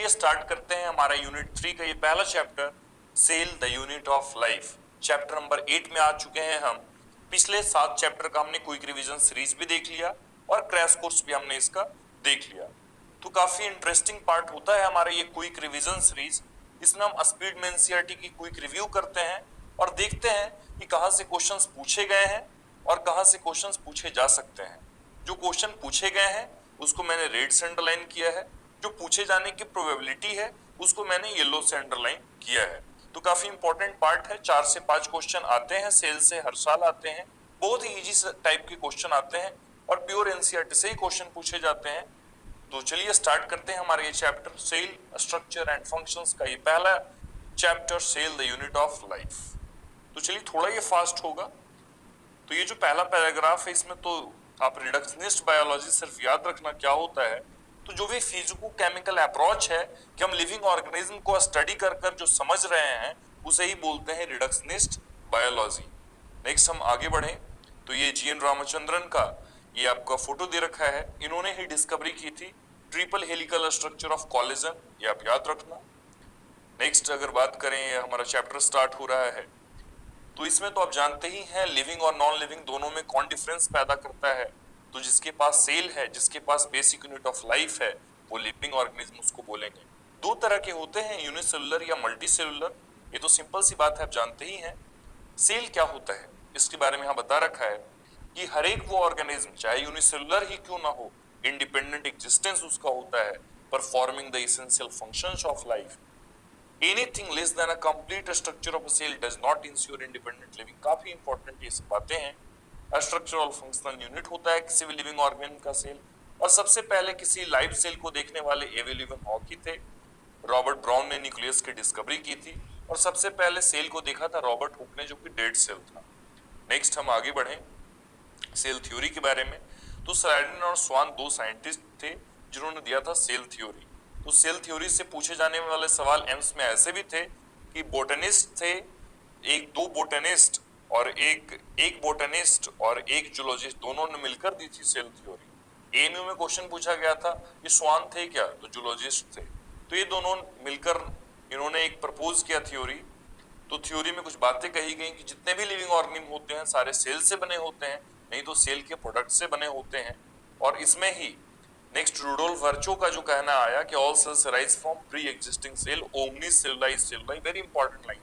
चलिए स्टार्ट करते हैं हमारा यूनिट 3 का ये पहला chapter, cell the unit of life. Chapter number 8 में आ चुके हैं हम। पिछले 7 चैप्टर का हमने क्विक रिवीजन सीरीज भी देख लिया और क्रैश कोर्स भी हमने इसका देख लिया। तो काफी इंटरेस्टिंग पार्ट होता है हमारा ये क्विक रिवीजन सीरीज। इसमें हम स्पीड में एनसीईआरटी की क्विक रिव्यू करते हैं और देखते हैं कि कहां से क्वेश्चंस पूछे गए हैं और कहां से क्वेश्चंस पूछे जा सकते हैं। जो क्वेश्चन पूछे गए हैं उसको मैंने रेड से अंडरलाइन किया है, जो पूछे जाने की प्रोबेबिलिटी है उसको मैंने येलो से अंडरलाइन किया है। तो काफी इंपॉर्टेंट पार्ट है। 4 से 5 क्वेश्चन आते हैं सेल से, हर साल आते हैं। बहुत ही इजी टाइप के क्वेश्चन आते हैं और प्योर एनसीईआरटी से ही क्वेश्चन पूछे जाते हैं। तो चलिए स्टार्ट करते हैं हमारा ये chapter, cell structure and functions का ये पहला chapter, cell the unit of life. तो चलिए थोड़ा ये फास्ट होगा। तो ये जो पहला पैराग्राफ है इसमें तो आप रिडक्शनिस्ट बायोलॉजी सिर्फ याद रखना क्या होता है। तो जो भी फिजिको केमिकल अप्रोच है कि हम लिविंग ऑर्गेनिज्म को स्टडी कर कर जो समझ रहे हैं उसे ही बोलते हैं रिडक्शनिस्ट बायोलॉजी। नेक्स्ट हम आगे बढ़े तो ये जीएन रामचंद्रन का ये आपका फोटो दे रखा है। इन्होंने ही डिस्कवरी की थी triple helical structure of collagen, ये आप याद रखना। नेक्स्ट अगर बात करें हमारा चैप्टर स्टार्ट हो रहा है तो इसमें तो आप जानते ही हैं लिविंग और नॉन लिविंग दोनों में कौन डिफरेंस पैदा करता है। तो जिसके पास सेल है, जिसके पास बेसिक यूनिट ऑफ लाइफ है, वो लिविंग ऑर्गेनिज्म उसको बोलेंगे। 2 तरह के होते हैं, यूनिसेलुलर या मल्टी सेलुलर। ये तो सिंपल सी बात है, आप जानते ही हैं। सेल क्या होता है इसके बारे में यहाँ बता रखा है कि हर एक वो ऑर्गेनिज्म चाहे यूनिसेलुलर ही क्यों ना हो, इंडिपेंडेंट एग्जिस्टेंस उसका होता है, performing the essential functions of life. Anything less than a complete structure of a cell does not ensure independent living। काफी इंपॉर्टेंट ये सब बातें हैं। स्ट्रक्चरल फंक्शनल यूनिट होता है किसी भी लिविंग ऑर्गेनिज्म का सेल। और सबसे पहले किसी लाइव सेल को देखने वाले एवे लीवेनहॉक थे। रॉबर्ट ब्राउन ने न्यूक्लियस की डिस्कवरी की थी और सबसे पहले सेल को देखा था रॉबर्ट हुक ने, जो कि डेड सेल था। नेक्स्ट हम आगे बढ़े सेल थ्योरी के बारे में। तो स्लाइडन और स्वान 2 साइंटिस्ट थे जिन्होंने दिया था सेल थ्योरी। तो सेल थ्योरी से पूछे जाने वाले सवाल एम्स में ऐसे भी थे कि बोटनिस्ट थे, 2 बोटनिस्ट और एक बोटनिस्ट और एक जूलॉजिस्ट, दोनों ने मिलकर दी थी सेल थ्योरी। एएनयू में क्वेश्चन पूछा गया था कि स्वान थे क्या, तो जूलॉजिस्ट थे। तो ये दोनों मिलकर इन्होंने एक प्रपोज किया थ्योरी। तो थ्योरी में कुछ बातें कही गई कि जितने भी लिविंग ऑर्गेनिज्म होते हैं सारे सेल से बने होते हैं, नहीं तो सेल के प्रोडक्ट से बने होते हैं। और इसमें ही नेक्स्ट रुडोल्फ वर्चो का जो कहना आया कि all cells rise from pre existing cell, ओमनी सेलुला इज सेलुला, वेरी इंपॉर्टेंट लाइन।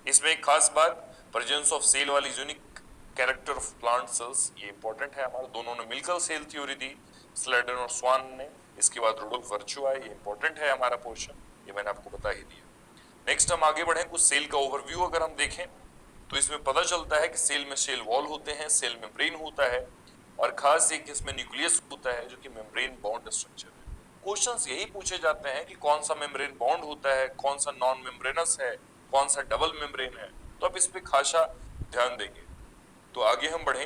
इसमें एक खास बात प्रेजेंस ऑफ सेल वाली unique character of plant cells, ये इंपॉर्टेंट है हमारा। दोनों ने मिलकर सेल थ्योरी दी, स्लेडन और स्वान ने। इसके बाद रुडोल्फ वर्चो आए, ये इंपॉर्टेंट है हमारा पोर्शन, ये मैंने आपको बता ही दिया। नेक्स्ट हम आगे बढ़े, कुछ सेल का ओवरव्यू अगर हम देखें तो इसमें पता चलता है कि सेल में सेल वॉल होते हैं, सेल मेम्ब्रेन होता है और खास एक इसमें न्यूक्लियस होता है जो कि मेम्ब्रेन बॉन्ड स्ट्रक्चर है। क्वेश्चंस यही पूछे जाते हैं कि कौन सा मेम्ब्रेन बॉन्ड होता है, कौन सा नॉन मेम्ब्रेनस है, कौन सा डबल मेम्ब्रेन है। तो आप इस पे खासा ध्यान देंगे। तो आगे हम बढ़े,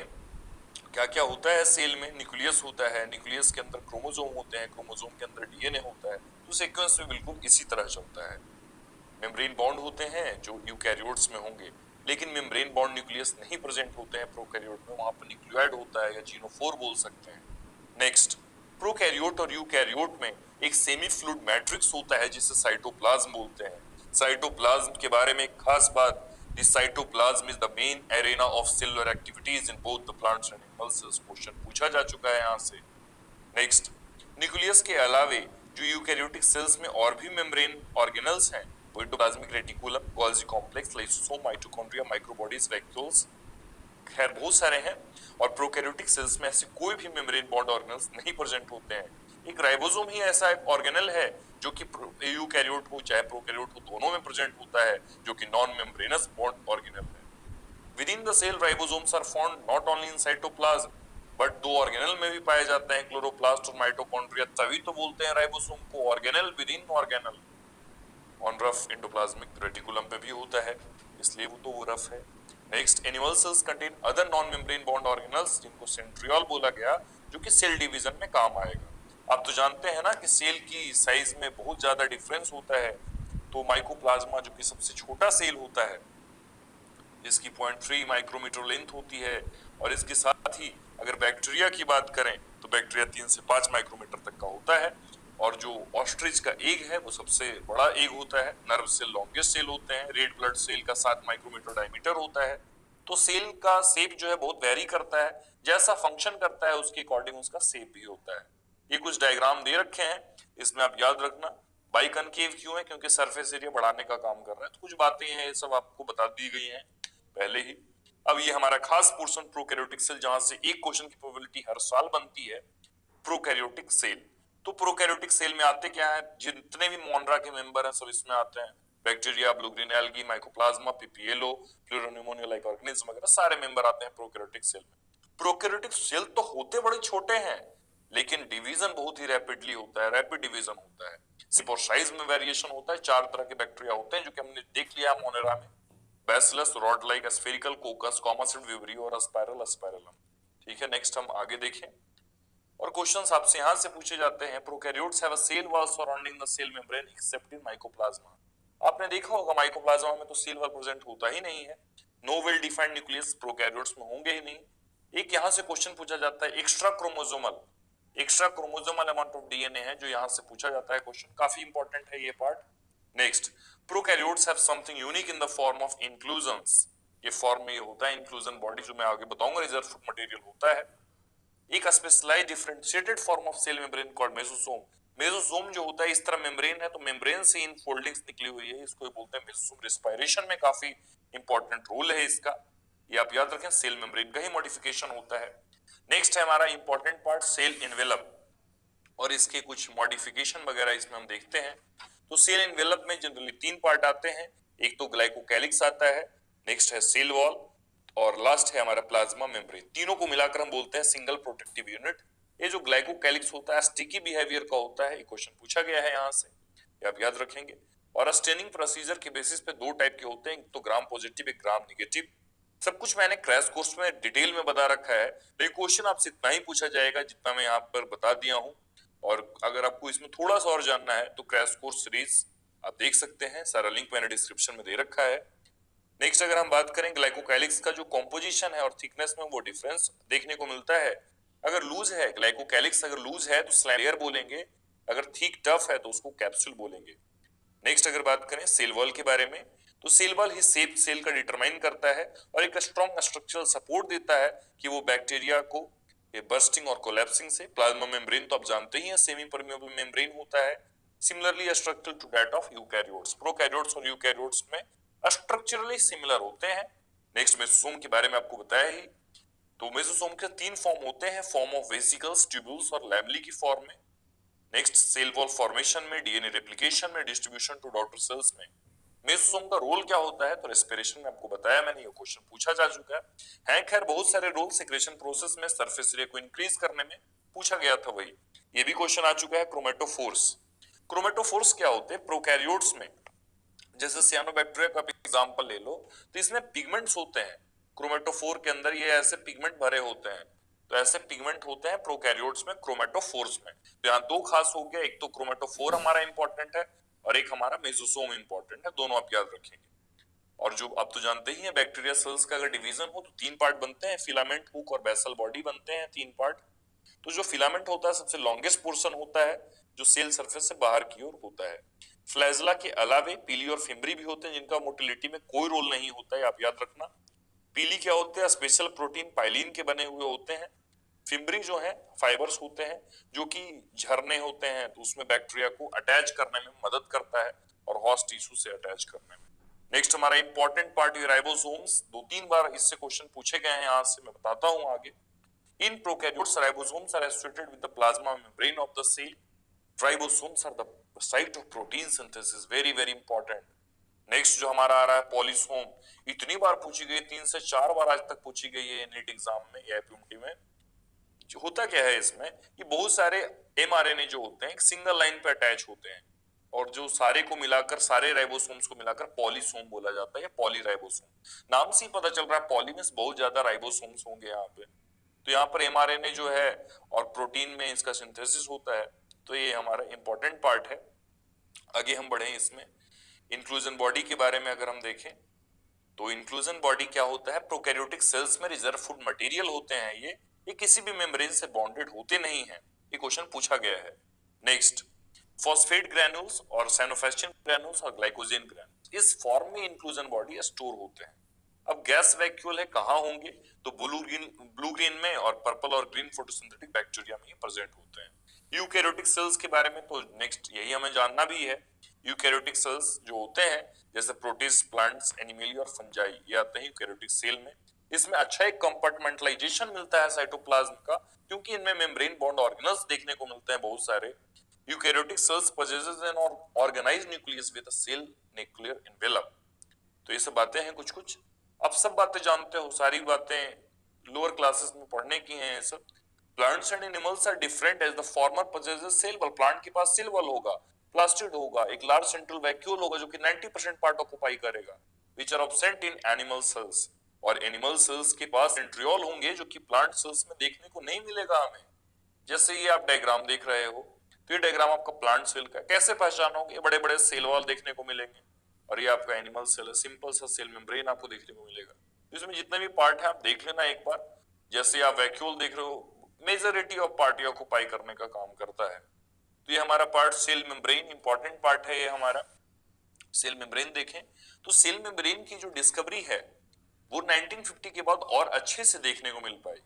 क्या क्या होता है सेल में। न्यूक्लियस होता है, न्यूक्लियस के अंदर क्रोमोसोम होते हैं, क्रोमोसोम के अंदर डीएनए होता है। तो सीक्वेंस में बिल्कुल इसी तरह चलता है। मेम्ब्रेन बॉन्ड होते हैं जो यूकैरियोट्स में होंगे, लेकिन मेम्ब्रेन बॉन्ड न्यूक्लियस नहीं प्रेजेंट होते हैं प्रोकैरियोट में, वहां पर न्यूक्लियोइड होता है या जीनोफोर बोल सकते हैं। नेक्स्ट, प्रोकैरियोट और यूकैरियोट में एक सेमी फ्लूइड मैट्रिक्स होता है जिसे साइटोप्लाज्म बोलते हैं। साइटोप्लाज्म के बारे में एक खास बात, the cytoplasm is the main arena of cellular activities in both the plants and animals. Question पूछा जा चुका है यहाँ से। नेक्स्ट, न्यूक्लियस के अलावे जो यूकैरियोटिक सेल्स में और भी मेम्ब्रेन ऑर्गेनल्स हैं, endoplasmic reticulum, Golgi complex, lysosome, mitochondria, microbodies, vacuoles, खैर बहुत सारे हैं। और प्रोकैरियोटिक सेल्स में ऐसे कोई भी मेम्ब्रेन बॉन्ड ऑर्गेनल्स नहीं प्रेजेंट होते हैं। एक राइबोसोम ही ऐसा एक ऑर्गेनल है जो कि यूकैरियोट हो चाहे प्रोकैरियोट हो, दोनों में प्रेजेंट होता है, जो कि नॉन मेम्ब्रेनस बॉन्ड ऑर्गेनल है। Within the cell ribosomes are found not only in cytoplasm but 2 organelle में भी पाए जाते हैं, क्लोरोप्लास्ट और माइटोकॉन्ड्रिया। तभी तो बोलते हैं राइबोसोम को organelle with in organelle. On rough endoplasmic reticulum पे भी होता है, इसलिए वो तो वो रफ है। Next, animal cells contain other non membrane bond organelles जिनको सेंट्रियोल बोला गया, जो कि सेल डिवीजन में काम आएगा। आप तो जानते हैं ना कि सेल की साइज में बहुत ज्यादा डिफरेंस होता है। तो माइकोप्लाज्मा जो कि सबसे छोटा सेल होता है, जिसकी 0.3 माइक्रोमीटर लेंथ होती है, और इसके साथ ही अगर बैक्टीरिया की बात करें तो बैक्टीरिया 3 से 5 माइक्रोमीटर तक का होता है। और जो ऑस्ट्रिच का एग है वो सबसे बड़ा एग होता है। नर्व सेल लॉन्गेस्ट सेल होते हैं। रेड ब्लड सेल का 7 माइक्रोमीटर डायमीटर होता है। तो सेल का शेप जो है बहुत वेरी करता है, जैसा फंक्शन करता है उसके अकॉर्डिंग उसका शेप भी होता है। ये कुछ डायग्राम दे रखे हैं, इसमें आप याद रखना। बाइकनकेव क्यों है? क्योंकि सरफेस एरिया बढ़ाने का काम कर रहा है। तो कुछ बातें हैं, ये सब आपको बता दी गई हैं पहले ही। अब ये हमारा खास पोर्शन प्रोकैरियोटिक सेल, जहां से एक क्वेश्चन की प्रोबेबिलिटी हर साल बनती है, प्रोकैरियोटिक सेल। तो प्रोकैरियोटिक सेल में आते क्या है, जितने भी मोनरा के मेंबर हैं सब इसमें आते हैं। Bacteria, blue green algae, mycoplasma, PPLO, pleuropneumonia like organism वगैरह सारे मेंबर आते हैं प्रोकैरियोटिक सेल में। प्रोकैरियोटिक सेल तो होते बड़े छोटे हैं, लेकिन डिवीजन बहुत ही रैपिडली होता है, रैपिड डिवीजन होता है। सिर्फ और साइज में वेरिएशन होता है। 4 तरह के बैक्टीरिया होते हैं जो कि हमने देख लिया मोनेरा में। Bacillus, rod like, spherical, कोकस, common विवरियो और स्पाइरल, स्पाइरलम। ठीक है, नेक्स्ट हम आगे देखें। और क्वेश्चंस आपसे यहां से पूछे जाते हैं, prokaryotes have a cell wall surrounding the cell membrane except in mycoplasma. आपने देखा होगा माइकोप्लाज्मा में तो सेल वॉल प्रेजेंट होता ही नहीं है। No well defined nucleus prokaryotes में होंगे ही नहीं। एक यहां से क्वेश्चन पूछा जाता है, extra chromosomal amount of DNA है जो यहां से पूछा जाता है क्वेश्चन, काफी इंपॉर्टेंट है ये part. Next, prokaryotes have something unique in the form of inclusions. ये फॉर्म में ये होता है इंक्लूजन बॉडी, जो मैं आगे बताऊंगा, रिजर्व फूड मटेरियल होता है। एक specialised differentiated form of cell membrane called mesosome. Mesosome जो होता है इस तरह मेम्ब्रेन है, तो मेम्ब्रेन से इन फोल्डिंग्स निकली हुई है, इसको बोलते हैं मेसोसोम। रेस्पिरेशन में काफी इंपॉर्टेंट रोल है इसका, ये आप याद रखें। सेल मेम्ब्रेन का ही मॉडिफिकेशन होता है। नेक्स्ट है हमारा इंपॉर्टेंट पार्ट सेल एनवेलप, और इसके कुछ मॉडिफिकेशन वगैरह इसमें हम देखते हैं। तो सेल एनवेलप में जनरली 3 पार्ट आते हैं। एक तो ग्लाइकोकैलिक्स आता है, नेक्स्ट है सेल वॉल, और लास्ट है हमारा प्लाज्मा मेम्ब्रेन। तीनों को मिलाकर हम बोलते हैं सिंगल प्रोटेक्टिव यूनिट। ये जो ग्लाइकोकैलिक्स होता है स्टिकी बिहेवियर का होता है, ये क्वेश्चन पूछा गया है यहाँ से, ये आप याद रखेंगे। और स्टेनिंग प्रोसीजर के बेसिस पे 2 टाइप के होते हैं, एक तो ग्राम पॉजिटिव, एक ग्राम निगेटिव। सब कुछ मैंने क्रैश कोर्स में डिटेल में बता रखा है, तो क्वेश्चन आपसे इतना ही पूछा जाएगा जितना मैं यहाँ पर बता दिया हूँ। और अगर आपको इसमें थोड़ा सा और जानना है तो क्रैश कोर्स सीरीज आप देख सकते हैं, सारा लिंक मैंने डिस्क्रिप्शन में दे रखा है। नेक्स्ट अगर हम बात करें ग्लाइकोकैलिक्स का जो कॉम्पोजिशन है और थिकनेस में वो डिफरेंस देखने को मिलता है। अगर लूज है ग्लाइकोकैलिक्स, अगर लूज है तो स्लाइम लेयर बोलेंगे, अगर थिक टफ है तो उसको कैप्सूल बोलेंगे। नेक्स्ट अगर बात करें सेल वॉल के बारे में, तो सेल वॉल ही शेप सेल का डिटरमाइन करता है और एक स्ट्रॉन्ग स्ट्रक्चरल सपोर्ट देता है कि वो बैक्टीरिया को ये बर्स्टिंग और कोलैप्सिंग से। प्लाज्मा मेम्ब्रेन तो आप जानते ही हैं सेमी परमेबल मेम्ब्रेन होता है, similarly structure to that of eukaryotes. Prokaryotes और यूकैरियोट्स में स्ट्रक्चरली सिमिलर होते हैं। नेक्स्ट मेसोसोम के बारे में आपको बताया ही, तो मेसोसोम के 3 फॉर्म होते हैं, फॉर्म ऑफ वेसिकल्स, ट्यूब्यूल्स और लैमेली की फॉर्म में। नेक्स्ट सेल वॉल फॉर्मेशन में, डीएनए रेप्लिकेशन में, डिस्ट्रीब्यूशन टू डॉटर सेल्स में। मेसोसोम का रोल क्या होता है, तो रेस्पिरेशन में आपको बताया मैंने, ये क्वेश्चन पूछा जा चुका है। खैर बहुत सारे रोल सिक्रेशन प्रोसेस में, सरफेस एरिया को इंक्रीज करने में पूछा गया था वही, ये भी क्वेश्चन आ चुका है। क्रोमेटोफोर्स, क्रोमेटोफोर्स क्या होते हैं प्रोकैरियोट्स में, जैसे सियानोबैक्टीरिया का एग्जांपल ले लो, तो इसमें पिगमेंट्स होते हैं। क्रोमेटोफोर के अंदर ये ऐसे पिगमेंट भरे होते हैं, तो ऐसे पिगमेंट होते हैं प्रोकैरियोट्स में, क्रोमेटोफोर्स में। तो यहाँ 2 खास हो गया, एक तो क्रोमेटोफोर हमारा इंपॉर्टेंट है और एक हमारा मेसोसोम इंपॉर्टेंट है, दोनों आप याद रखेंगे। और जो आप तो जानते ही हैं बैक्टीरिया सेल्स का अगर डिवीजन हो तो 3 पार्ट बनते हैं, फिलामेंट, हुक और बेसल बॉडी बनते हैं 3 पार्ट। तो जो फिलामेंट होता है सबसे लॉन्गेस्ट पोर्शन होता है जो सेल सरफेस से बाहर की ओर होता है। फ्लैजला के अलावे पीली और फिम्बरी भी होते हैं जिनका मोटिलिटी में कोई रोल नहीं होता है, आप याद रखना। पीली क्या होते हैं, स्पेशल प्रोटीन पाइलिन के बने हुए होते हैं। फिम्बरी जो है फाइबर्स होते हैं जो कि झरने होते हैं, तो उसमें बैक्टीरिया को अटैच करने में मदद करता है और हॉस्ट टिश्यू से अटैच करने में। नेक्स्ट हमारा इंपॉर्टेंट पार्ट है राइबोसोम्स, 2-3 बार इससे क्वेश्चन पूछे गए हैं, यहाँ से मैं बताता हूँ आगे। In prokaryotes, ribosomes are associated with the plasma membrane of the cell. Ribosomes are the site of protein synthesis. Very very important. Next जो हमारा आ रहा है पॉलीसोम, इतनी बार पूछी गई, 3 से 4 बार आज तक पूछी गई है नीट एग्जाम में या एपीएमटी में। जो होता क्या है इसमें कि बहुत सारे एमआरएनए जो होते हैं एक सिंगल लाइन पे अटैच होते हैं, और जो सारे को मिलाकर, सारे राइबोसोम्स को मिलाकर पॉलीसोम बोला जाता है या पॉलीराइबोसोम। नाम से ही पता चल रहा है पॉली में बहुत ज्यादा राइबोसोम्स होंगे यहाँ पे। तो यहाँ पर एमआरएनए जो है और प्रोटीन में इसका सिंथेसिस होता है, तो ये हमारा इंपॉर्टेंट पार्ट है। आगे हम बढ़े इसमें इंक्लूजन बॉडी के बारे में अगर हम देखें, तो इंक्लूजन बॉडी क्या होता है, प्रोकैरियोटिक सेल्स में रिजर्व फूड मटेरियल होते हैं। ये किसी भी मेम्ब्रेन से बॉन्डेड होते नहीं हैं, ये क्वेश्चन पूछा गया है। नेक्स्ट फॉस्फेट ग्रैन्यूल्स और साइनोफेस्टिन ग्रैन्यूल्स और ग्लाइकोजेन ग्रैन्यूल्स इस फॉर्म में इंक्लूजन बॉडी स्टोर होते हैं। अब गैस वैक्यूल है कहाँ होंगे, तो ब्लू ग्रीन में और पर्पल और ग्रीन फोटोसिंथेटिक बैक्टीरिया में प्रेजेंट होते हैं। यूकैरियोटिक सेल्स के बारे में तो नेक्स्ट यही हमें जानना भी है। यूकैरियोटिक सेल्स जो होते हैं जैसे प्रोटिस्ट, प्लांट्स, एनिमली और फंजाई ये आते हैं यूकैरियोटिक सेल में। इसमें अच्छा एक कंपार्टमेंटलाइजेशन मिलता है साइटोप्लाज्म का, क्योंकि इनमें मेम्ब्रेन बॉन्ड ऑर्गेनल्स देखने को मिलते हैं बहुत सारे। Eukaryotic cells possesses an organized nucleus with a cell nuclear envelope। तो ये सब बातें हैं कुछ कुछ। अब सब बातें जानते हो, सारी बातें लोअर क्लासेस में पढ़ने की हैं ये सब। Plants and animals are different as the former possesses cell wall. Plant के पास सेल वॉल होगा, प्लास्टिड होगा, एक लार्ज सेंट्रल वैक्यूल होगा जो कि 90% पार्ट ऑक्यूपाई करेगा, which are absent in animal cells. और एनिमल सेल्स के पास सेंट्रियोल होंगे जो कि प्लांट सेल्स में देखने को नहीं मिलेगा हमें। जैसे ये आप डायग्राम देख रहे हो, तो ये डायग्राम आपका प्लांट सेल का, कैसे पहचानोगे, बड़े बड़े सेल वॉल देखने को मिलेंगे। और ये आपका एनिमल सेल है, सिंपल सा सेल मेम्ब्रेन आपको देखने को मिलेगा। इसमें जितने भी पार्ट है आप देख लेना एक बार। जैसे आप वैक्यूल देख रहे हो, मेजॉरिटी ऑफ पार्ट ऑक्यूपाई करने का काम करता है। तो ये हमारा part cell membrane, important part है ये हमारा। सेल मेम्ब्रेन देखें तो सेल मेम्ब्रेन की जो डिस्कवरी है वो 1950 के बाद और अच्छे से देखने को मिल पाई,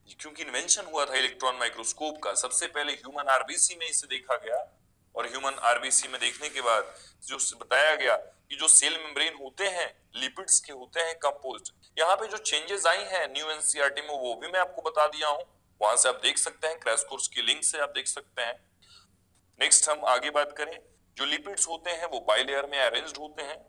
क्योंकि इन्वेंशन हुआ था इलेक्ट्रॉन माइक्रोस्कोप का। सबसे पहले ह्यूमन आरबीसी में इसे देखा गया, और ह्यूमन आरबीसी में देखने के बाद जो बताया गया कि जो सेल मेम्ब्रेन होते हैं लिपिड्स के होते हैं कंपोज्ड। यहाँ पे जो चेंजेस आई हैं न्यू एनसीईआरटी में वो भी मैं आपको बता दिया हूँ, वहां से आप देख सकते हैं, क्रैश कोर्स की लिंक से आप देख सकते हैं। नेक्स्ट हम आगे बात करें, जो लिपिड्स होते हैं वो बाइलेयर में अरेंज्ड होते हैं।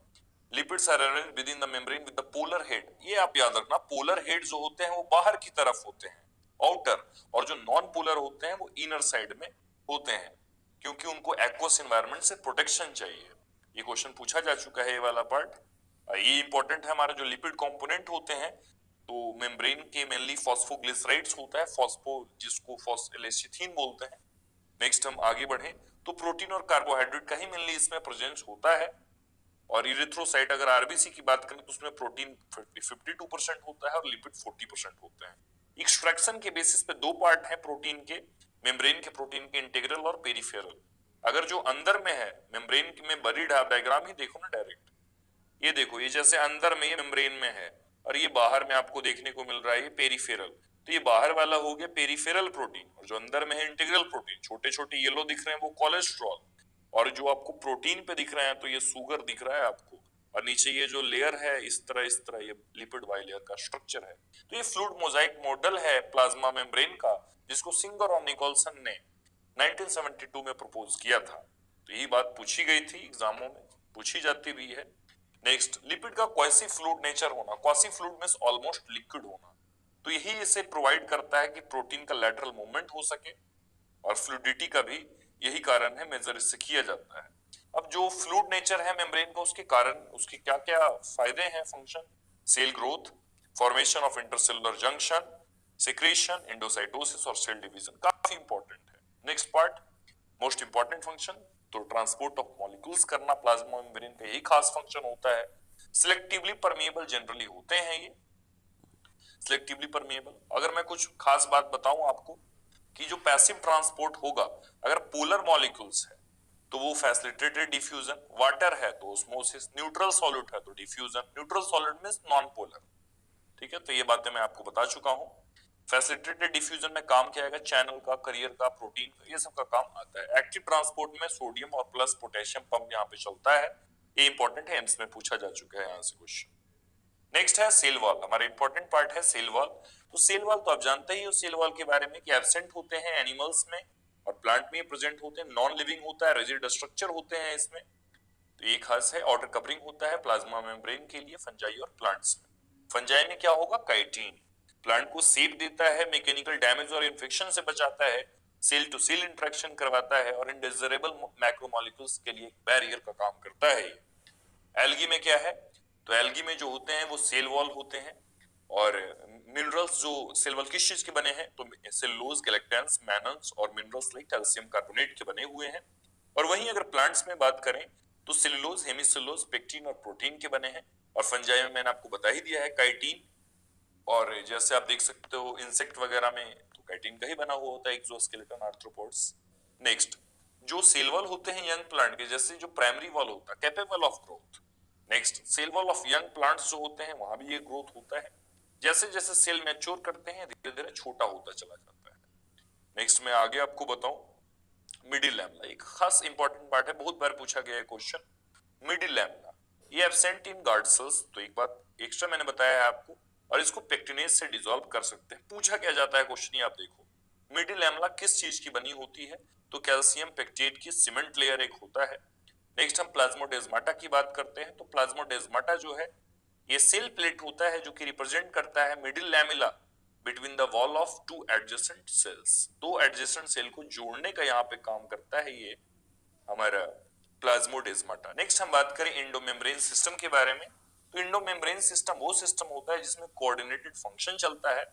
Lipids are arranged within the membrane with the polar head. ये आप याद रखना, पोलर हेड जो होते हैं वो बाहर की तरफ होते हैं, आउटर, और जो नॉन पोलर होते हैं वो इनर साइड में होते हैं, क्योंकि उनको एक्वस एनवायरनमेंट से प्रोटेक्शन चाहिए। ये क्वेश्चन पूछा जा चुका है ये वाला पार्ट। ये इंपॉर्टेंट है हमारा जो लिपिड कंपोनेंट होते हैं। तो मेम्ब्रेन के मेनली फॉस्फोग्लिसराइड्स होता है, फॉस्फो जिसको फॉस्फोएलेसिथिन बोलते हैं। नेक्स्ट हम आगे बढ़े तो प्रोटीन और कार्बोहाइड्रेट का ही मेनली इसमें प्रेजेंस होता है। और इरिथ्रोसाइट अगर आरबीसी की बात करें तो उसमें प्रोटीन 52% होता है और लिपिड 40% होते हैं। एक्सट्रैक्शन के बेसिस पे दो पार्ट है प्रोटीन के, मेम्ब्रेन के प्रोटीन के, इंटीग्रल और पेरिफेरल। अगर जो अंदर में है मेम्ब्रेन में बरीड है, आप डायग्राम ही देखो ना डायरेक्ट, ये देखो, ये जैसे अंदर में ये मेम्ब्रेन में है और ये बाहर में आपको देखने को मिल रहा है ये पेरिफेरल। तो ये बाहर वाला हो गया पेरिफेरल प्रोटीन, और जो अंदर में है इंटीग्रल प्रोटीन। छोटे छोटे येलो दिख रहे हैं वो कोलेस्ट्रॉल, और जो आपको प्रोटीन पे दिख रहे हैं तो ये शुगर दिख रहा है आपको। और नीचे ये जो लेयर है इस तरह ये लिपिड बाइलेयर का स्ट्रक्चर है। तो ये फ्लूइड मोजाइक मॉडल है प्लाज्मा मेम्ब्रेन का, जिसको सिंगर और निकोलसन ने 1972 में प्रपोज किया था। तो यही बात पूछी गई थी एग्जामों में, पूछी जाती भी है। नेक्स्ट, लिपिड का क्वासी फ्लूइड नेचर होना। Quasi fluid means almost liquid होना, तो यही इसे प्रोवाइड करता है कि प्रोटीन का लैटरल मूवमेंट हो सके, और फ्लूइडिटी का भी यही कारण है, मेजर इससे किया जाता है। अब जो फ्लूइड नेचर है मेम्ब्रेन का, उसके कारण उसके क्या क्या फायदे हैं, function, cell growth, formation of intercellular junction, secretion, endocytosis और सेल डिवीजन, काफी इंपॉर्टेंट है। Next part, most important function, तो ट्रांसपोर्ट ऑफ मॉलिक्यूल्स करना प्लाज्मा मेम्ब्रेन का यही खास फंक्शन होता है। सिलेक्टिवली परमिएबल जनरली होते हैं ये, सिलेक्टिवली परमिएबल। अगर मैं कुछ खास बात बताऊं आपको कि जो पैसिव ट्रांसपोर्ट होगा, अगर पोलर मॉलिक्यूल्स है तो वो फैसिलिटेटेड डिफ्यूजन, वाटर है तो ऑस्मोसिस, न्यूट्रल सॉलिड है तो diffusion. Neutral solid means non polar, ठीक है। तो ये बातें मैं आपको बता चुका हूं। फैसिलिटेटेड डिफ्यूजन में काम किया जाएगा चैनल का, करियर का, प्रोटीन का, ये सब का काम आता है। एक्टिव ट्रांसपोर्ट में सोडियम और प्लस पोटेशियम पंप यहाँ पे चलता है, ये इंपॉर्टेंट है, एम्स में पूछा जा चुका है यहाँ से क्वेश्चन। नेक्स्ट है सेल वॉल, हमारा इंपॉर्टेंट पार्ट है सेल वॉल। तो सेल वॉल तो आप जानते ही हो सेल वॉल के बारे में कि एब्सेंट होते हैं एनिमल्स में और प्लांट में प्रेजेंट होते हैं, नॉन लिविंग होता है, रिजिड स्ट्रक्चर होते हैं इसमें। तो ये खास है, आउटर कवरिंग होता है प्लाज्मा मेम्ब्रेन के लिए फंजाई और प्लांट्स में। फंजाई में क्या होगा, काइटिन, प्लांट को सेफ देता है, मैकेनिकल डैमेज और इन्फेक्शन से बचाता है, सेल टू सेल इंटरेक्शन करवाता है, और इंडिजिबल मैक्रोमोलेक्यूल्स के लिए बैरियर का काम करता है। एल्गी में क्या है, तो एल्गी में जो होते हैं वो सेल वॉल होते हैं, और मिनरल्स जो सेल वॉल किस चीज के बने हैं, तो सेलुलोज, गैलेक्टेंस, मैनन्स और मिनरल्स लाइक कैल्शियम कार्बोनेट के बने हुए हैं। और वहीं अगर प्लांट्स में बात करें तो सेलुलोज, हेमिसेलुलोज, पेक्टिन और प्रोटीन के बने हैं। और फंजाई में मैंने आपको बता ही दिया है काइटिन, और जैसे आप देख सकते हो इंसेक्ट वगैरह में तो काइटिन का ही बना हुआ होता है, एक्सोस्केलेटन आर्थ्रोपोड्स। नेक्स्ट, जो सेल वॉल होते हैं यंग प्लांट के, जैसे जो प्राइमरी वॉल होता है capable of growth. Next cell wall of young plants जो होते हैं वहां भी ये ग्रोथ होता है। जैसे जैसे सेल मैच्योर करते हैं धीरे धीरे छोटा होता चला जाता है। नेक्स्ट मैं आगे आपको बताऊं मिडिल लैमेला, एक खास इंपॉर्टेंट पार्ट है, बहुत बार पूछा गया है क्वेश्चन। मिडिल लैमेला ये एब्सेंट इन गार्ड सेल्स, तो एक बात एक्स्ट्रा मैंने बताया है आपको, और इसको पेक्टिनेज से डिसॉल्व कर सकते हैं। पूछा क्या जाता है क्वेश्चन, ये आप देखो मिडिल लैमेला किस चीज की बनी होती है, तो कैल्शियम पेक्टेट की सीमेंट लेयर एक होता है। नेक्स्ट हम प्लाज्मोडेस्माटा की बात करते हैं, तो प्लाज्मोडेस्माटा जो है ये सेल प्लेट होता है जो कि रिप्रेजेंट करता है middle lamella between the wall of two adjacent sales, दो एडजेसेंट सेल को जोड़ने का यहाँ पे काम करता है ये हमारा प्लाज्मोडेस्माटा। नेक्स्ट हम बात करें एंडोमेम्ब्रेन सिस्टम के बारे में, तो एंडोमेम्ब्रेन सिस्टम वो सिस्टम होता है जिसमें कोऑर्डिनेटेड फंक्शन चलता है,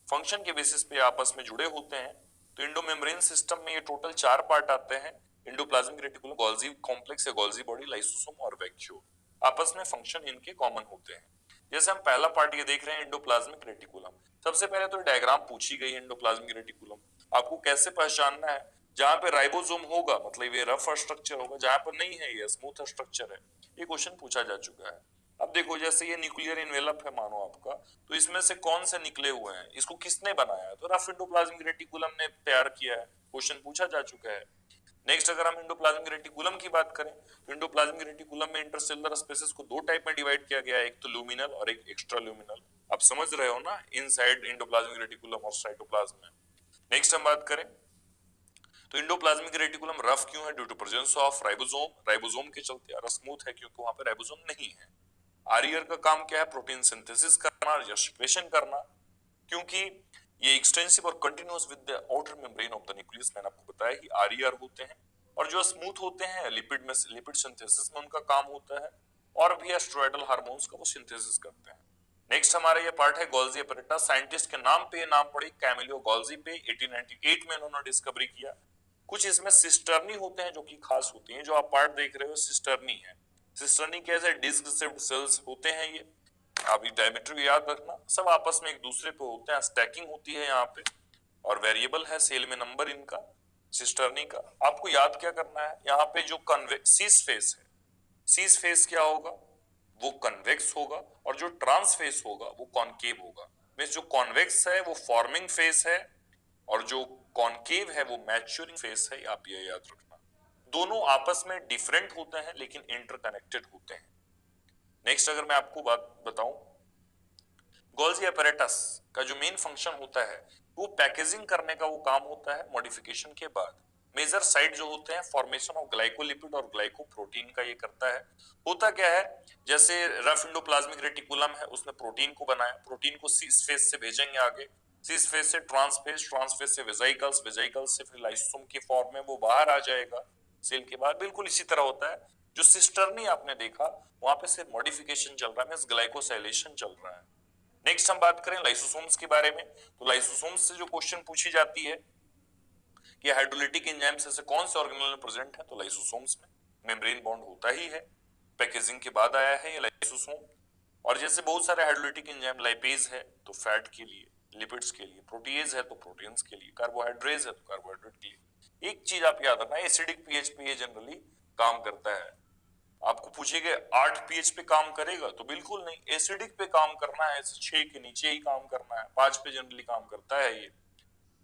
फंक्शन के बेसिस पे आपस में जुड़े होते हैं। तो एंडोमेम्ब्रेन सिस्टम में ये टोटल 4 पार्ट आते हैं, एंडोप्लाज्मिक रेटिकुलम, गोल्गी कॉम्प्लेक्स या गोल्गी बॉडी, लाइसोसोम और वैक्यूल। आपस में फंक्शन इनके कॉमन होते हैं। जैसे हम पहला पार्ट ये देख रहे हैं एंडोप्लाज्मिक रेटिकुलम, सबसे पहले तो डायग्राम पूछी गई एंडोप्लाज्मिक रेटिकुलम, आपको कैसे पहचानना है, जहां पे राइबोसोम होगा मतलब ये रफ स्ट्रक्चर होगा, जहां पर नहीं है ये स्मूथ स्ट्रक्चर है। ये क्वेश्चन पूछा जा चुका है। अब देखो जैसे ये न्यूक्लियर इन्वेलप है मानो आपका, तो इसमें से कौन से निकले हुए हैं, इसको किसने बनाया है, तो रफ एंडोप्लाज्मिक रेटिकुलम ने तैयार किया है, क्वेश्चन पूछा जा चुका है। नेक्स्ट अगर हम एंडोप्लाज्मिक रेटिकुलम की बात करें, तो एंडोप्लाज्मिक रेटिकुलम में इंटरसेलुलर स्पेसेस को दो टाइप में डिवाइड किया गया है, एक तो लुमिनल और एक एक्स्ट्रा लुमिनल। आप समझ रहे हो ना, इनसाइड एंडोप्लाज्मिक रेटिकुलम और साइटोप्लाज्म में। नेक्स्ट हम बात करें तो एंडोप्लाज्मिक रेटिकुलम रफ क्यों है, due to presence of ribosome, ribosome के चलते, और स्मूथ है क्योंकि वहां पे राइबोसोम नहीं है। आरियर का काम क्या है, प्रोटीन सिंथेसिस करना या सिक्रेशन करना, क्योंकि ये एक्सटेंसिव और continuous with the outer membrane of the nucleus, मैंने आपको बताया कि आरईआर होते हैं। और जो स्मूथ होते हैं लिपिड में, लिपिड सिंथेसिस में उनका काम होता है, और भी एस्ट्रोइडल हार्मोन्स का वो सिंथेसिस करते हैं। नेक्स्ट हमारा ये पार्ट है गोल्जी एपरेटस, साइंटिस्ट के नाम पे ये नाम पड़ी कैमिलो गोल्जी पे, 1898 में इन्होंने डिस्कवरी किया। कुछ इसमें सिस्टर्नी होते हैं जो कि खास होती हैं, जो आप पार्ट देख रहे हो सिस्टर्नी है। सिस्टर्नी कैसे डिस्क शेप्ड सेल्स होते हैं ये, आप डायमीटर याद रखना, सब आपस में एक दूसरे पे होते हैं, स्टैकिंग होती है यहाँ पे, और वेरिएबल है सेल में नंबर इनका सिस्टर्नी का। आपको याद क्या करना है, यहाँ पे जो सीस फेस है, सीस फेस क्या होगा, वो कन्वेक्स होगा, और जो ट्रांस फेस होगा वो कॉनकेव होगा। मींस जो कॉन्वेक्स है वो फॉर्मिंग फेस है, और जो कॉनकेव है वो मैच्योरिंग फेस है, आप ये याद रखना। दोनों आपस में डिफरेंट होते हैं लेकिन इंटरकनेक्टेड होते हैं। नेक्स्ट अगर मैं आपको बात बताऊं, गोल्जी apparatus का जो मेन फंक्शन होता है वो पैकेजिंग करने का वो काम होता है मॉडिफिकेशन के बाद। मेजर साइट जो होते हैं फॉर्मेशन ऑफ ग्लाइकोलिपिड और ग्लाइकोप्रोटीन का ये करता है। होता क्या है, जैसे रफ एंडोप्लाज्मिक रेटिकुलम है उसने प्रोटीन को बनाया, प्रोटीन को सीस फेस से भेजेंगे आगे, सीस फेस से ट्रांसफेस, ट्रांसफेस से वेसिकल्स, वेसिकल्स से फिर लाइसोसोम की फॉर्म में वो बाहर आ जाएगा सेल के बाहर। बिल्कुल इसी तरह होता है, जो सिस्टर्नी आपने देखा वहां पे सिर्फ मॉडिफिकेशन चल रहा है, मींस ग्लाइकोसाइलेशन चल रहा है। नेक्स्ट हम बात करें लाइसोसोम्स के बारे में, तो लाइसोसोम्स से जो क्वेश्चन पूछी जाती है कि हाइड्रोलिटिक एंजाइम्स ऐसे कौन से ऑर्गेनेल में प्रेजेंट है, तो लाइसोसोम्स में मेम्ब्रेन बॉन्ड होता ही है, पैकेजिंग के बाद आया है ये लाइसोसोम। और जैसे बहुत सारे हाइड्रोलिटिक एंजाइम, लाइपेज है तो फैट के लिए, लिपिड्स के लिए, प्रोटीएज है तो प्रोटीन्स के लिए, कार्बोहाइड्रेज है तो कार्बोहाइड्रेट के लिए। एक चीज आप याद रखना, एसिडिक पीएच पे ये जनरली काम करता है। आपको पूछेगा 8 पीएच पे काम करेगा, तो बिल्कुल नहीं, एसिडिक पे काम करना है, 6 के नीचे ही काम करना है, 5 पे जनरली काम करता है ये।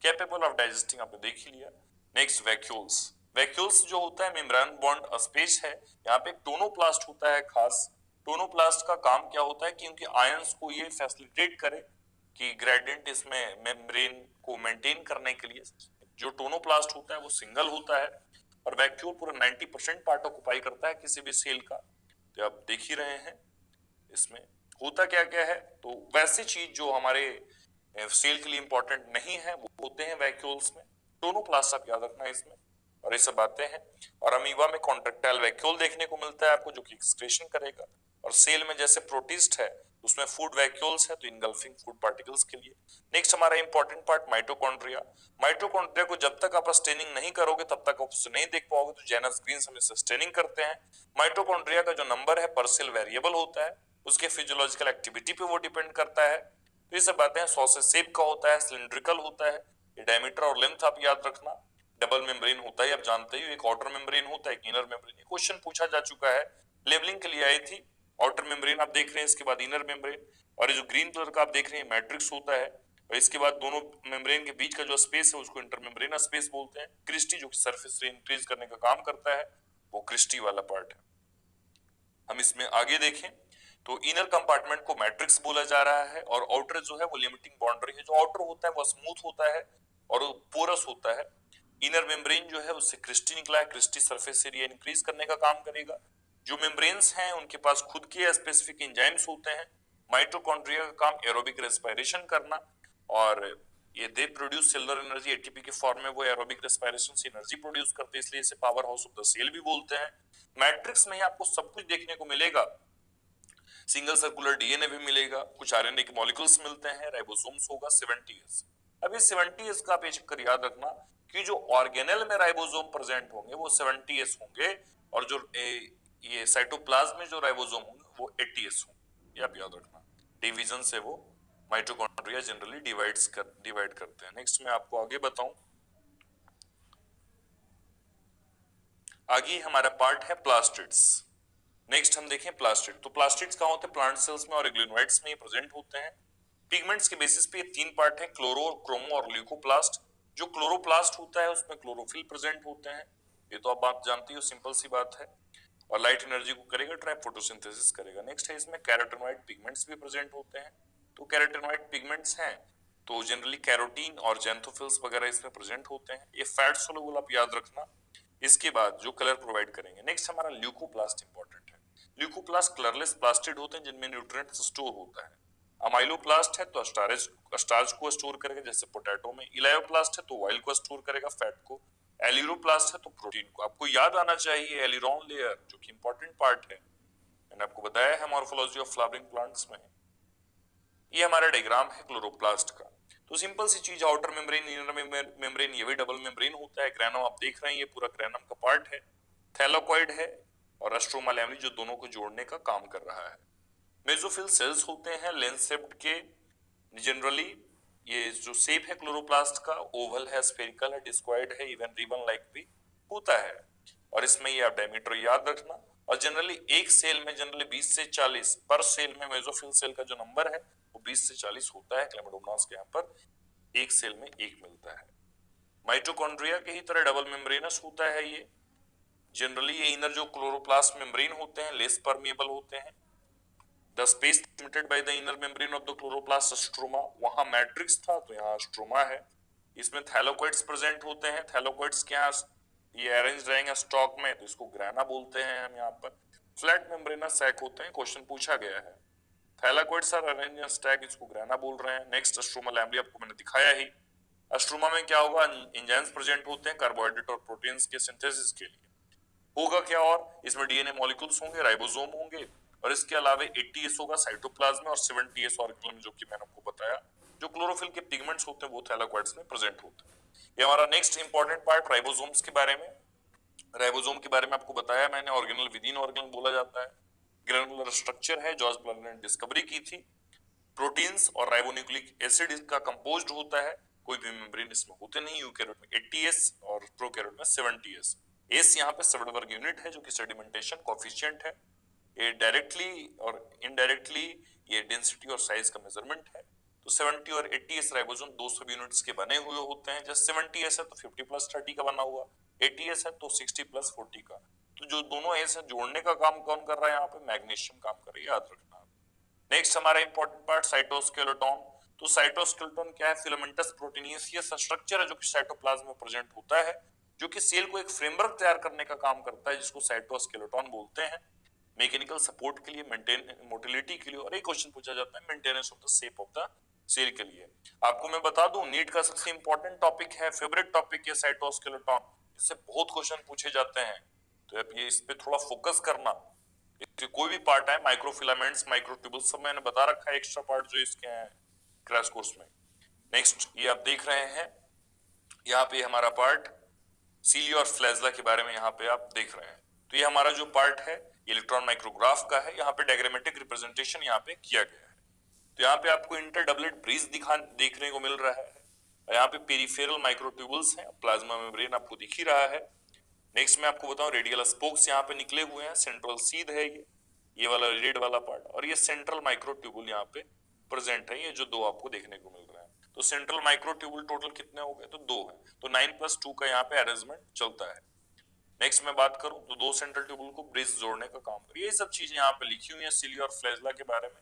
कैपेबल ऑफ डाइजेस्टिंग आपने देख ही लिया। नेक्स्ट वैक्यूल्स, वैक्यूल्स जो होता है मेम्ब्रेन बॉन्ड स्पेस है, यहाँ पे एक टोनोप्लास्ट होता है खास। टोनोप्लास्ट का काम क्या होता है कि उनके आयंस को ये फैसिलिटेट करे कि ग्रेडियंट इसमें मेम्ब्रेन को मेंटेन करने के लिए। जो टोनोप्लास्ट होता है वो सिंगल होता है, और वैक्यूल पूरा 90% पार्ट ऑक्युपाई करता है किसी भी सेल का, तो आप देख ही रहे हैं इसमें होता क्या क्या है। तो वैसी चीज जो हमारे सेल के लिए इंपॉर्टेंट नहीं है वो होते हैं वैक्यूल्स में, टोनोप्लास्ट आप याद रखना इसमें, और ये सब बातें हैं। और अमीबा में कॉन्ट्रेक्टाइल वैक्यूल देखने को मिलता है आपको, जो कि एक्सक्रीशन करेगा। और सेल में जैसे प्रोटिस्ट है उसमें फूड वैक्यूल्स है, तो इनगल्फिंग फूड पार्टिकल्स के लिए। नेक्स्ट हमारा इंपॉर्टेंट पार्ट माइटोकॉन्ड्रिया। माइटोकॉन्ड्रिया को जब तक आप स्टेनिंग नहीं करोगे तब तक आप उसे नहीं देख पाओगे, तो जेनस ग्रीन हम इसे स्टेनिंग करते हैं। माइटोकॉन्ड्रिया का जो नंबर है पर सेल वेरिएबल होता है, उसके फिजियोलॉजिकल एक्टिविटी पे वो डिपेंड करता है। तो ये सब बातें 100 से शेप का होता है, सिलिंड्रिकल होता है, डायमीटर और लेंथ आप याद रखना। डबल मेम्ब्रेन होता है, आप जानते ही, एक आउटर मेम्ब्रेन होता है, एक इनर मेम्ब्रेन। क्वेश्चन पूछा जा चुका है, लेबलिंग के लिए आई थी। आउटर मेम्ब्रेन आप देख रहे हैं, इसके बाद इनर मेम्ब्रेन, और ये जो ग्रीन कलर का आप देख रहे हैं मैट्रिक्स होता है, और इसके बाद दोनों मेम्ब्रेन के बीच का जो स्पेस है उसको इंटरमेम्ब्रेनस स्पेस बोलते हैं। क्रिस्टी जो सरफेस से इंक्रीज करने का काम करता है, वो क्रिस्टी वाला पार्ट है। हम इसमें आगे देखें तो इनर कंपार्टमेंट को मैट्रिक्स बोला जा रहा है, और आउटर जो है वो लिमिटिंग बाउंड्री है। जो आउटर होता है वो स्मूथ होता है और पोरस होता है। इनर मेम्ब्रेन जो है उससे क्रिस्टी निकला है, क्रिस्टी सरफेस एरिया इंक्रीज करने का काम करेगा। जो मेम्ब्रेन्स हैं उनके पास खुद के स्पेसिफिक एंजाइम्स होते हैं। माइटोकॉन्ड्रिया का काम एरोबिक रेस्पिरेशन करना, और ये they produce cellular energy, ATP के फॉर्म में वो एरोबिक रेस्पिरेशन से एनर्जी प्रोड्यूस करते हैं, इसलिए इसे powerhouse of the cell भी बोलते हैं। मैट्रिक्स में ही आपको सब कुछ देखने को मिलेगा, सिंगल सर्कुलर डीएनए भी मिलेगा, कुछ आरएनए के मॉलिक्यूल्स मिलते हैं, राइबोसोम्स होगा 70s। अब ये 70s का आप ये चक्कर याद रखना कि जो ऑर्गेनेल में राइबोसोम प्रेजेंट होंगे वो 70s होंगे, और जो ये साइटोप्लाज्म में जो राइबोसोम होंगे वो 80s होंगे। ये आप याद रखना, डिवीजन से वो माइटोकॉन्ड्रिया जनरली डिवाइड करते हैं। नेक्स्ट मैं आपको आगे बताऊं, आगे हमारा पार्ट है प्लास्टिड्स। नेक्स्ट हम देखें प्लास्टिड। तो प्लास्टिड्स कहाँ होते हैं? प्लांट सेल्स में और इग्लिनोइड्स में प्रेजेंट होते हैं। पिगमेंट्स के बेसिस पे तीन पार्ट है, क्लोरो, क्रोमो और ल्यूकोप्लास्ट। जो क्लोरोप्लास्ट होता है उसमें क्लोरोफिल प्रेजेंट होते हैं, ये तो आप बात जानती हो, सिंपल सी बात है, और लाइट एनर्जी को करेगा, ट्रैप फोटोसिंथेसिस करेगा। नेक्स्ट है इसमें कैरोटीनॉइड पिगमेंट्स भी प्रेजेंट होते हैं। तो कैरोटीनॉइड पिगमेंट्स हैं तो जनरली कैरोटीन और जेंथोफिल्स वगैरह इसमें प्रेजेंट होते हैं। ये फैट सोलुबल आप याद रखना। इसके बाद जो कलर प्रोवाइड करेंगे, नेक्स्ट हमारा ल्यूकोप्लास्ट इंपॉर्टेंट है। ल्यूकोप्लास्ट कलरलेस प्लास्टिड होते हैं जिनमें न्यूट्रिएंट्स स्टोर होता है। अमाइलोप्लास्ट है तो स्टार्च को स्टोर करेगा, जैसे पोटैटो में। इलायोप्लास्ट है तो ऑयल को स्टोर करेगा, फैट को। एलिरोप्लास्ट है तो प्रोटीन को। आपको याद आना चाहिए एलिरॉन लेयर, जो कि इंपॉर्टेंट पार्ट है, मैंने आपको बताया है मॉर्फोलॉजी ऑफ फ्लावरिंग प्लांट्स में। ये हमारा डायग्राम है क्लोरोप्लास्ट का। तो सिंपल सी चीज, आउटर मेम्ब्रेन, इनर मेम्ब्रेन, ये भी डबल मेम्ब्रेन होता है। ग्रैनम आप देख रहे हैं, ये पूरा ग्रैनम का पार्ट है। थैलाकॉइड है और एस्ट्रोमा लैमनी जो दोनों को जोड़ने का काम कर रहा है। मेसोफिल सेल्स होते हैं लेंस शेप्ड के। जनरली ये जो शेप है क्लोरोप्लास्ट का, ओवल है, स्फेरिकल है, डिस्क्वायड है, इवन रिबन लाइक भी होता है। और इसमें ये आप डायमीटर याद रखना। और जनरली एक सेल में जनरली 20 से 40 पर सेल में मेसोफिल सेल का जो नंबर है वो 20 से 40 होता है। क्लेमाडोमोनास के यहाँ पर एक सेल में एक मिलता है। माइटोकॉन्ड्रिया के ही तरह डबल मेम्ब्रेनस होता है ये। जनरली ये इनर जो क्लोरोप्लास्ट मेम्ब्रेन होते हैं लेस परमेबल होते हैं। The space limited by the inner membrane of the chloroplast stroma, वहां मैट्रिक्स था तो यहाँ स्ट्रोमा है। इसमें थैलाकोइड्स प्रेजेंट होते हैं। थैलाकोइड्स क्या ये अरेंज रहेंगे स्टॉक में, तो इसको ग्राना बोलते हैं हम यहाँ पर। फ्लैट मेम्ब्रेनस सैक होते हैं, क्वेश्चन पूछा गया है। थैलाकोइड्स आर अरेंज इन स्टैक, इसको ग्राना बोल रहे हैं। नेक्स्ट स्ट्रोमा लैम्बली आपको मैंने दिखाया ही। स्ट्रोमा में क्या होगा? एंजाइम्स प्रेजेंट होते हैं कार्बोहाइड्रेट और प्रोटीन्स के सिंथेसिस के लिए। होगा क्या? और इसमें डीएनए मॉलिक्यूल्स होंगे, राइबोसोम होंगे, और इसके अलावा 80s होगा साइटोप्लाज्म में, और 70s ऑर्गेनल में, जो कि मैंने आपको बताया। जो क्लोरोफिल के पिगमेंट्स होते हैं वो थैलाकोइड्स में प्रेजेंट होते हैं। ये हमारा नेक्स्ट इंपॉर्टेंट पार्ट राइबोसोम्स के बारे में। राइबोसोम के बारे में आपको बताया मैंने, ऑर्गेनल विद इन ऑर्गेनल बोला जाता है। ग्रेनुलर स्ट्रक्चर है, जॉर्ज ब्लैंक ने डिस्कवरी की थी। प्रोटीन्स और राइबोन्यूक्लिक एसिड इसका कंपोज्ड होता है। कोई भी मेम्ब्रेन इसमें होते नहीं। यूकैरियोट में 80s और प्रोकैरियोट में 70s। एस यहाँ पे सेवरबर्ग यूनिट है जो कि सेडिमेंटेशन कोएफिशिएंट है। ये डायरेक्टली और इनडायरेक्टली ये डेंसिटी और साइज का मेजरमेंट है। तो 70 और 80s राइबोसोम दो सब यूनिट्स के बने हुए होते हैं। जैसे 70s है तो 50+30 का बना हुआ, 80s है तो 60+40 का। तो जो दोनों एस है जोड़ने का काम कौन कर रहा है यहाँ पे? मैग्नीशियम काम कर रही है, याद रखना। नेक्स्ट हमारा इंपॉर्टेंट पार्ट साइटोस्केलेटन। तो साइटोस्केलेटन क्या है? फिलामेंटस प्रोटीनियस स्ट्रक्चर है जो कि साइटोप्लाज्म में प्रेजेंट होता है, जो कि सेल को एक फ्रेमवर्क तैयार करने का काम करता है, जिसको साइटोस्केलेटन बोलते हैं। मैकेनिकल सपोर्ट के लिए, मेंटेन मोटिलिटी के लिए, और एक क्वेश्चन पूछा जाता है maintenance of the shape of the cell के लिए। आपको मैं बता दूं नीट का सबसे इंपॉर्टेंट टॉपिक है, फेवरेट टॉपिक है साइटोस्केलेटन। इससे बहुत क्वेश्चन पूछे जाते हैं, तो अब ये इस पे थोड़ा फोकस करना। कोई भी पार्ट है, माइक्रोफिलामेंट्स, माइक्रोट्यूबुल्स, सब मैंने बता रखा है, एक्स्ट्रा पार्ट जो इसके हैं क्रैश कोर्स में। नेक्स्ट ये आप देख रहे हैं, यहाँ पे हमारा पार्ट सीलिया और फ्लैजला के बारे में यहाँ पे आप देख रहे हैं। तो ये हमारा जो पार्ट है इलेक्ट्रॉन माइक्रोग्राफ का है। यहाँ पे डायग्रामेटिक रिप्रेजेंटेशन यहाँ पे किया गया है। तो यहाँ पे आपको इंटर डबलेट ब्रिज देखने को मिल रहा है। यहाँ पे पेरिफेरल माइक्रोट्यूबुल्स हैं, प्लाज्मा मेम्ब्रेन आपको दिख ही रहा है। नेक्स्ट मैं आपको बताऊं रेडियल स्पोक्स यहाँ पे निकले हुए हैं, सेंट्रल सीध है ये वाला रेड वाला पार्ट, और ये सेंट्रल माइक्रोट्यूबुल यहाँ पे प्रेजेंट है, ये जो दो आपको देखने को मिल रहा है। तो सेंट्रल माइक्रोट्यूबुल टोटल कितने हो गए, तो दो है, तो 9+2 का यहाँ पे अरेंजमेंट चलता है। नेक्स्ट मैं बात करूं तो दो सेंट्रल ट्यूबुल को ब्रिज जोड़ने का काम कर, ये सब चीजें यहाँ पे लिखी हुई है सिली और फ्लैजेला के बारे में।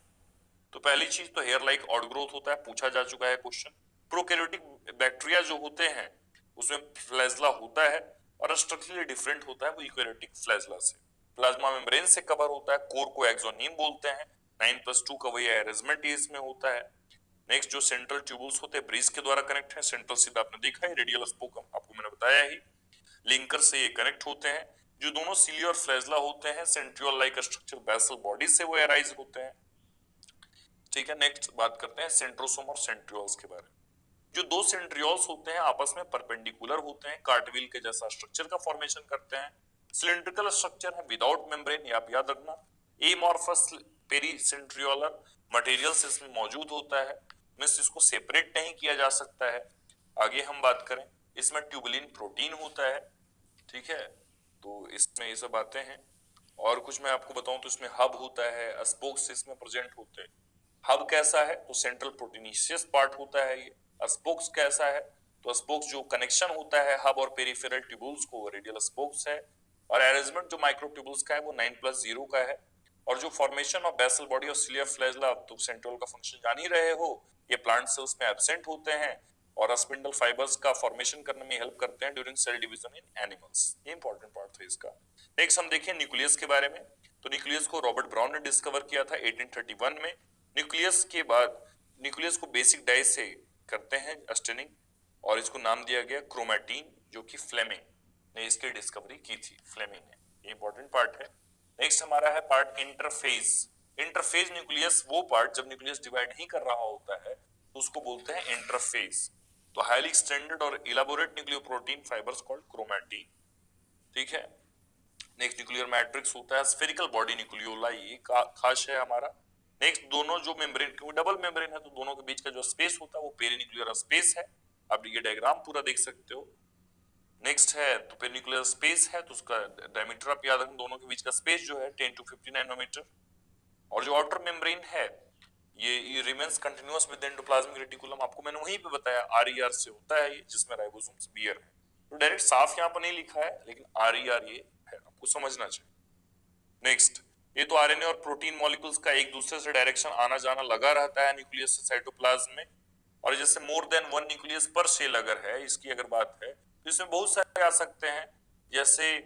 तो पहली चीज तो हेयर लाइक ऑड ग्रोथ होता है, पूछा जा चुका है क्वेश्चन। प्रोकैरियोटिक बैक्टीरिया जो होते हैं उसमें फ्लैजेला होता है और स्ट्रक्चरली डिफरेंट होता है वो यूकैरियोटिक फ्लैजेला से। प्लाज्मा मेम्ब्रेन से कवर होता है, कोर को एक्सोनीम बोलते हैं, 9+2 का वही अरेंजमेंट इसमें होता है। नेक्स्ट जो सेंट्रल ट्यूबुल्स होते हैं ब्रिज के द्वारा कनेक्ट है, सेंट्रल सीधा आपने देखा है, रेडियल स्पोक आपको मैंने बताया ही, लिंकर से ये कनेक्ट होते हैं। जो दोनों सिली और फ्लैजेला होते हैं centriole like structure basal body से वो अराइज होते हैं, ठीक है। नेक्स्ट बात करते हैं सेंट्रोसोम और सेंट्रियोल्स के बारे में। जो दो सेंट्रियोल्स होते हैं आपस में परपेंडिकुलर होते हैं, कार्टविल के जैसा स्ट्रक्चर का फॉर्मेशन करते हैं, सिलिंड्रिकल स्ट्रक्चर है विदाउट मेम्ब्रेन, ये आप याद रखना। एमॉर्फस पेरीसेंट्रियोलर मटेरियल्स इसमें मौजूद होता है, मींस इसको सेपरेट नहीं किया जा सकता है। आगे हम बात करें इसमें ट्यूबुलिन प्रोटीन होता है, ठीक है, तो इसमें ये सब बातें हैं। और कुछ मैं आपको बताऊं तो इसमें हब होता है, स्पोक्स इसमें प्रेजेंट होते हैं। हब कैसा है तो सेंट्रल प्रोटीनिशियस पार्ट होता है ये। स्पोक्स कैसा है तो स्पोक्स जो कनेक्शन होता है हब और पेरिफेरल ट्यूबुल्स को रेडियल स्पोक्स है, और अरेंजमेंट जो माइक्रो ट्यूबुल्स का है वो 9+0 का है। और जो फॉर्मेशन ऑफ बेसल बॉडी और सिलियर फ्लैजेला, तो सेंट्रियोल का फंक्शन जान ही रहे हो, ये प्लांट सेल्स में एब्सेंट होते हैं और स्पिंडल फाइबर्स का फॉर्मेशन करने में हेल्प करते हैं during cell division in animals, ये इंपॉर्टेंट पार्ट था इसका। नेक्स्ट हम देखें न्यूक्लियस के बारे में। तो न्यूक्लियस को रॉबर्ट ब्राउन ने डिस्कवर किया था 1831 में। न्यूक्लियस के बाद न्यूक्लियस को बेसिक डाई से करते हैं स्टेनिंग, और इसको नाम दिया गया क्रोमैटिन, जो कि फ्लेमिंग ने इसकी डिस्कवरी की थी, फ्लेमिंग ने, ये इंपॉर्टेंट पार्ट है। नेक्स्ट हमारा है पार्ट इंटरफेज। इंटरफेज न्यूक्लियस वो पार्ट जब न्यूक्लियस डिवाइड नहीं कर रहा होता है तो उसको बोलते हैं इंटरफेज। तो हाईली एक्सटेंडेड और elaborate nucleoprotein fibres called chromatin, ठीक है। नेक्स्ट न्यूक्लियर मैट्रिक्स होता है, स्फेरिकल बॉडी न्यूक्लियोला, ये खास है हमारा। नेक्स्ट दोनों जो मेम्ब्रेन, क्योंकि डबल मेम्ब्रेन है तो दोनों के बीच का जो स्पेस होता है वो पेरिन्यूक्लियर स्पेस है, आप ये डायग्राम पूरा देख सकते हो। नेक्स्ट है तो पेरिन्यूक्लियर स्पेस है तो उसका डायमीटर आप याद रखें, दोनों के बीच का स्पेस जो है 10 to 50 नैनोमीटर। और जो आउटर मेम्ब्रेन है ये remains continuous with endoplasmic reticulum, आपको मैंने वहीं पे बताया RER से होता है ये, जिसमें राइबोसोम्स बियर है। तो डायरेक्ट साफ यहाँ पर नहीं लिखा है लेकिन RER ये है, आपको समझना चाहिए। नेक्स्ट ये तो आरएनए और प्रोटीन मॉलिक्यूल्स का एक दूसरे से डायरेक्शन आना जाना लगा रहता है न्यूक्लियस से साइटोप्लाज्म में, और जैसे मोर देन वन न्यूक्लियस पर सेल अगर है, इसकी अगर बात है तो इसमें बहुत सारे आ सकते हैं, जैसे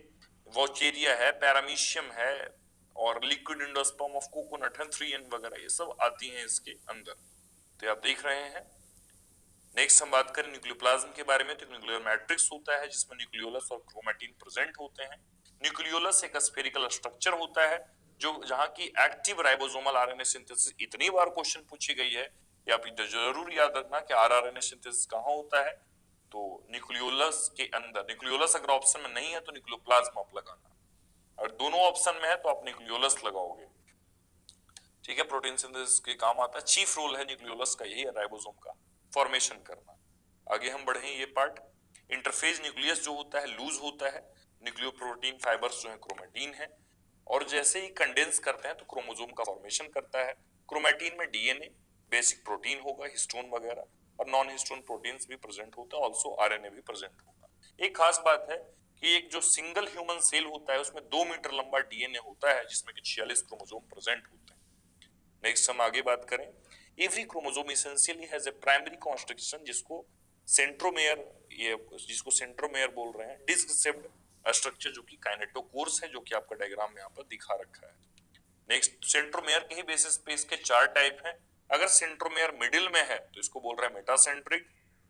वोचेरिया है, पैरामीशियम है, और लिक्विड एंडोस्पर्म ऑफ कोकोनट है, 3N वगैरह, ये सब आती हैं इसके अंदर, तो आप देख रहे हैं। नेक्स्ट हम बात करें न्यूक्लियोप्लाज्म के बारे में, तो न्यूक्लियर मैट्रिक्स होता है जिसमें न्यूक्लियोलस और क्रोमैटिन प्रेजेंट होते हैं। न्यूक्लियोलस एक स्फेरिकल स्ट्रक्चर होता है जो जहां की एक्टिव राइबोसोमल आरएनए सिंथेसिस इतनी बार क्वेश्चन पूछी गई है कि आप जरूर याद रखना कि आरआरएनए सिंथेसिस कहां होता है, तो न्यूक्लियोलस के अंदर। न्यूक्लियोलस अगर ऑप्शन में नहीं है तो न्यूक्लियोप्लाज्म आप लगाना, और दोनों ऑप्शन में है तो आप न्यूक्लियोलस लगाओगे, ठीक है। प्रोटीन सिंथेसिस के काम आता है, चीफ रोल है न्यूक्लियोलस का यही है, राइबोसोम का फॉर्मेशन करना। आगे हम बढ़े ये पार्ट, इंटरफेज न्यूक्लियस जो होता है लूज होता है, न्यूक्लियोप्रोटीन फाइबर्स जो है क्रोमैटिन है, और जैसे ही कंडेंस करते हैं तो क्रोमोसोम का फॉर्मेशन करता है। क्रोमैटिन में डीएनए, बेसिक प्रोटीन होगा, हिस्टोन वगैरह, और नॉन हिस्टोन प्रोटीन्स भी प्रेजेंट होता है, ऑल्सो आरएनए भी प्रेजेंट होगा। एक खास बात है कि एक जो सिंगल ह्यूमन सेल होता है उसमें 2 मीटर लंबा डीएनए होता है जिसमें कि 46 क्रोमोसोम प्रेजेंट होते हैं। नेक्स्ट हम आगे बात करें, every chromosome essentially has a primary construction जिसको सेंट्रोमेयर बोल रहे हैं, डिस्क शेप्ड स्ट्रक्चर जो कि काइनेटोकोर्स है, जो कि आपका डायग्राम में यहाँ पर दिखा रखा है। नेक्स्ट सेंट्रोमेयर के ही बेसिस पे इसके 4 टाइप हैं। अगर सेंट्रोमेयर मिडिल में है तो इसको बोल रहे हैं मेटासेंट्रिक,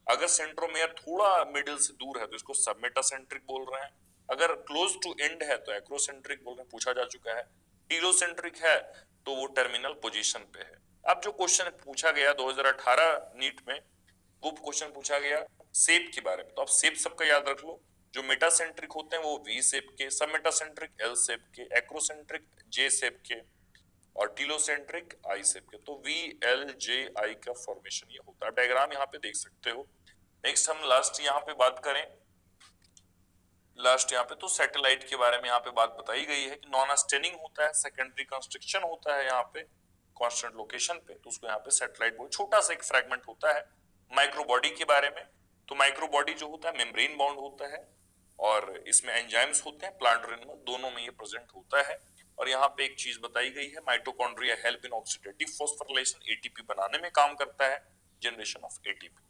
अगर सेंट्रोमेयर थोड़ा मिडिल से दूर है तो इसको सबमेटासेंट्रिक बोल रहे हैं, अगर क्लोज टू एंड है तो एक्रोसेंट्रिक बोल रहे हैं, पूछा जा चुका है। टीलोसेंट्रिक है तो वो टर्मिनल पोजीशन पे है। अब जो क्वेश्चन पूछा गया 2018 नीट में, वो क्वेश्चन पूछा गया शेप के बारे में, तो आप शेप सबका याद रख लो। जो मेटासेंट्रिक होते हैं वो वी शेप के, सब मेटासेंट्रिक एल शेप के, एक्रोसेंट्रिक जे शेप के, और टीलोसेंट्रिक आई शेप के। तो वी एल जे आई का फॉर्मेशन ये होता है, डायग्राम यहाँ पे देख सकते हो। नेक्स्ट हम लास्ट यहाँ पे बात करें, लास्ट यहाँ पे तो सैटेलाइट के बारे में यहाँ पे बात बताई गई है कि नॉन स्टेनिंग होता है, सेकेंडरी कंस्ट्रक्शन होता है यहाँ पे कांस्टेंट लोकेशन पे, तो उसको यहाँ पे सैटेलाइट बहुत छोटा सा एक फ्रेगमेंट होता है। माइक्रो बॉडी के बारे में, तो माइक्रो बॉडी जो होता है मेम्ब्रेन बाउंड होता है और इसमें एंजाइम्स होते हैं, प्लांट और एनिमल दोनों में ये प्रेजेंट होता है। और यहाँ पे एक चीज बताई गई है, mitochondria help in oxidative phosphorylation, ATP बनाने में काम करता है, जनरेशन ऑफ एटीपी।